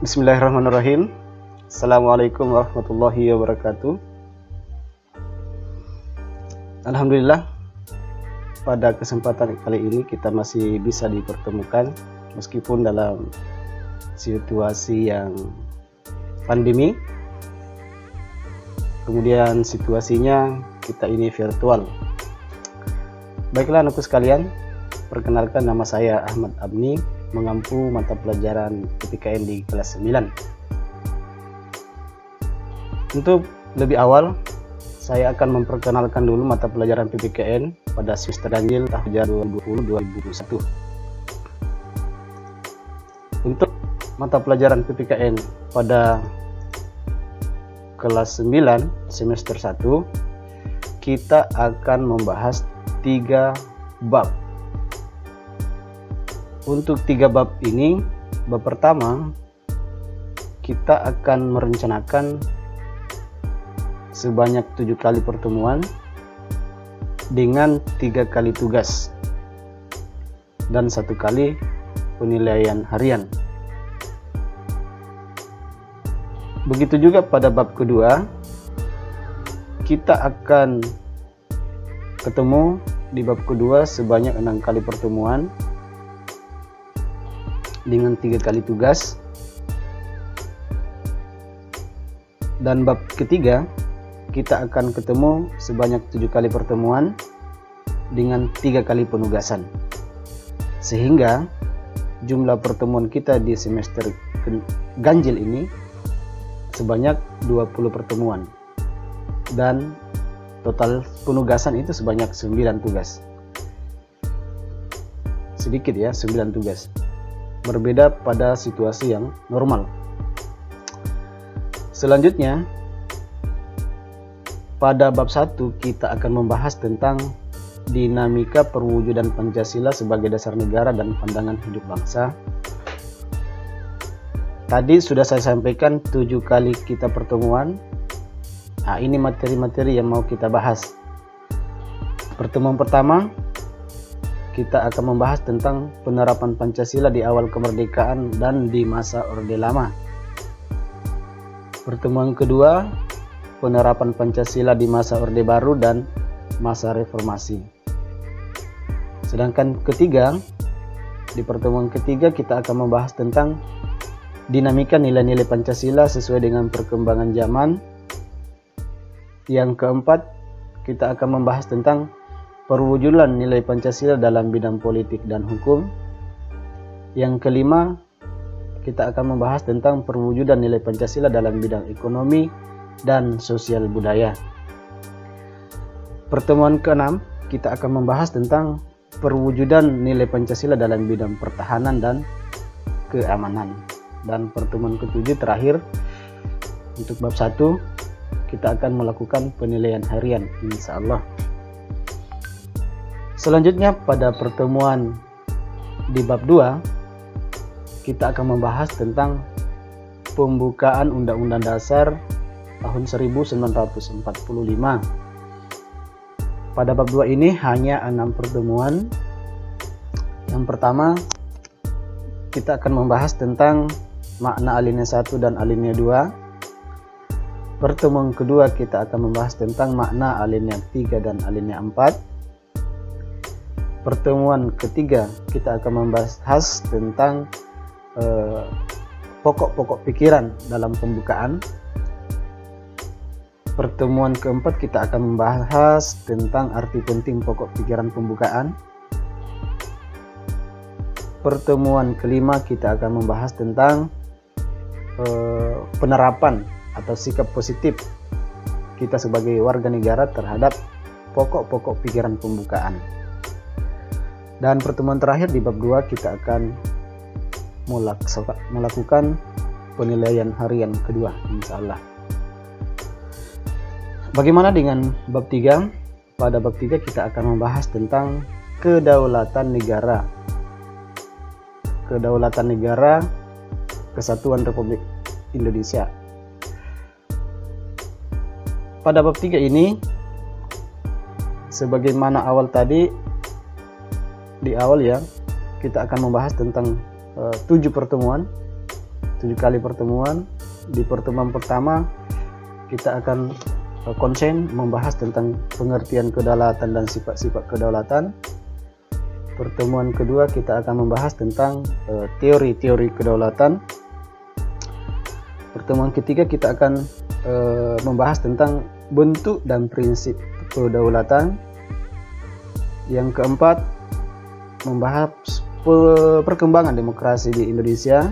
Bismillahirrahmanirrahim. Assalamualaikum warahmatullahi wabarakatuh. Alhamdulillah, pada kesempatan kali ini kita masih bisa dipertemukan meskipun dalam situasi yang pandemi. Kemudian situasinya kita ini virtual. Baiklah anakku sekalian, perkenalkan nama saya Ahmad Abni, mengampu mata pelajaran PPKN di kelas 9. Untuk lebih awal, saya akan memperkenalkan dulu mata pelajaran PPKN pada semester ganjil tahun 2020-2021. Untuk mata pelajaran PPKN pada kelas 9 semester 1, kita akan membahas 3 bab. Untuk 3 bab ini, bab pertama kita akan merencanakan sebanyak 7 kali pertemuan dengan 3 kali tugas dan 1 kali penilaian harian. Begitu juga pada bab kedua, kita akan ketemu di bab kedua sebanyak 6 kali pertemuan dengan 3 kali tugas, dan bab ketiga kita akan ketemu sebanyak 7 kali pertemuan dengan 3 kali penugasan, sehingga jumlah pertemuan kita di semester ganjil ini sebanyak 20 pertemuan dan total penugasan itu sebanyak 9 tugas. Sedikit ya, 9 tugas. Berbeda pada situasi yang normal. Selanjutnya, pada bab 1 kita akan membahas tentang dinamika perwujudan Pancasila sebagai dasar negara dan pandangan hidup bangsa. Tadi sudah saya sampaikan 7 kali kita pertemuan. Nah, ini materi-materi yang mau kita bahas. Pertemuan pertama, kita akan membahas tentang penerapan Pancasila di awal kemerdekaan dan di masa Orde Lama. Pertemuan kedua, penerapan Pancasila di masa Orde Baru dan masa Reformasi. Sedangkan ketiga, di pertemuan ketiga kita akan membahas tentang dinamika nilai-nilai Pancasila sesuai dengan perkembangan zaman. Yang keempat, kita akan membahas tentang perwujudan nilai Pancasila dalam bidang politik dan hukum. Yang kelima, kita akan membahas tentang perwujudan nilai Pancasila dalam bidang ekonomi dan sosial budaya. Pertemuan keenam, kita akan membahas tentang perwujudan nilai Pancasila dalam bidang pertahanan dan keamanan. Dan pertemuan ketujuh terakhir, untuk bab 1, kita akan melakukan penilaian harian, insya Allah. Selanjutnya pada pertemuan di bab 2, kita akan membahas tentang pembukaan Undang-Undang Dasar tahun 1945. Pada bab 2 ini hanya 6 pertemuan. Yang pertama, kita akan membahas tentang makna alinea 1 dan alinea 2. Pertemuan kedua kita akan membahas tentang makna alinea 3 dan alinea 4. Pertemuan ketiga kita akan membahas tentang pokok-pokok pikiran dalam pembukaan. Pertemuan keempat kita akan membahas tentang arti penting pokok pikiran pembukaan. Pertemuan kelima kita akan membahas tentang penerapan atau sikap positif kita sebagai warga negara terhadap pokok-pokok pikiran pembukaan. Dan pertemuan terakhir di bab 2 kita akan melakukan penilaian harian kedua, insya Allah. Bagaimana dengan bab 3? Pada bab 3 kita akan membahas tentang kedaulatan negara. Kedaulatan negara, Kesatuan Republik Indonesia. Pada bab 3 ini, sebagaimana awal tadi, di awal ya, kita akan membahas tentang 7 pertemuan 7 kali pertemuan. Di pertemuan pertama kita akan konsen membahas tentang pengertian kedaulatan dan sifat-sifat kedaulatan. Pertemuan kedua kita akan membahas tentang teori-teori kedaulatan. Pertemuan ketiga kita akan membahas tentang bentuk dan prinsip kedaulatan. Yang keempat, membahas perkembangan demokrasi di Indonesia.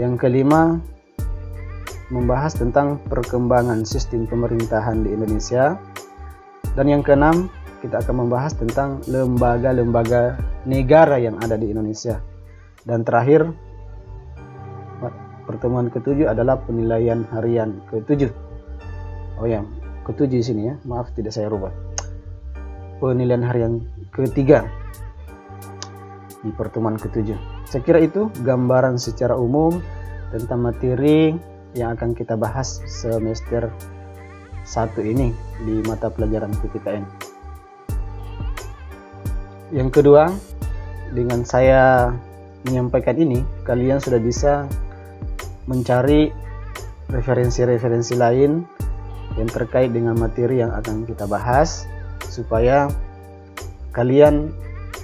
Yang kelima, membahas tentang perkembangan sistem pemerintahan di Indonesia. Dan yang keenam, kita akan membahas tentang lembaga-lembaga negara yang ada di Indonesia. Dan terakhir, pertemuan ketujuh adalah penilaian harian ketujuh. Oh ya, ketujuh di sini ya, maaf tidak saya rubah. Penilaian harian ketiga di pertemuan ketujuh. Saya kira itu gambaran secara umum tentang materi yang akan kita bahas semester 1 ini di mata pelajaran PPKN. Yang kedua, dengan saya menyampaikan ini, kalian sudah bisa mencari referensi-referensi lain yang terkait dengan materi yang akan kita bahas, supaya kalian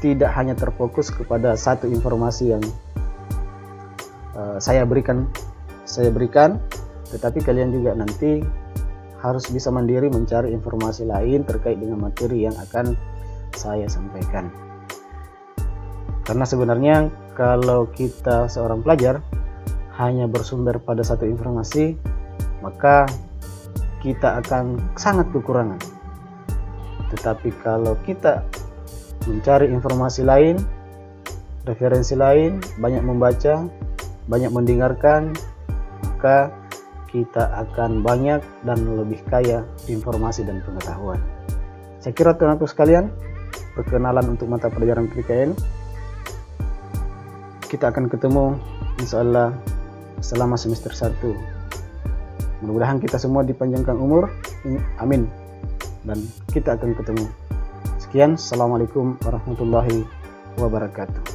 tidak hanya terfokus kepada satu informasi yang saya berikan, tetapi kalian juga nanti harus bisa mandiri mencari informasi lain terkait dengan materi yang akan saya sampaikan. Karena sebenarnya kalau kita seorang pelajar hanya bersumber pada satu informasi, maka kita akan sangat kekurangan. Tetapi kalau kita mencari informasi lain, referensi lain, banyak membaca, banyak mendengarkan, maka kita akan banyak dan lebih kaya informasi dan pengetahuan. Saya kira teman-teman sekalian, perkenalan untuk mata pelajaran PPKN. Kita akan ketemu insyaallah selama semester 1. Mudah-mudahan kita semua dipanjangkan umur, amin. Dan kita akan ketemu. Sekian, assalamualaikum warahmatullahi wabarakatuh.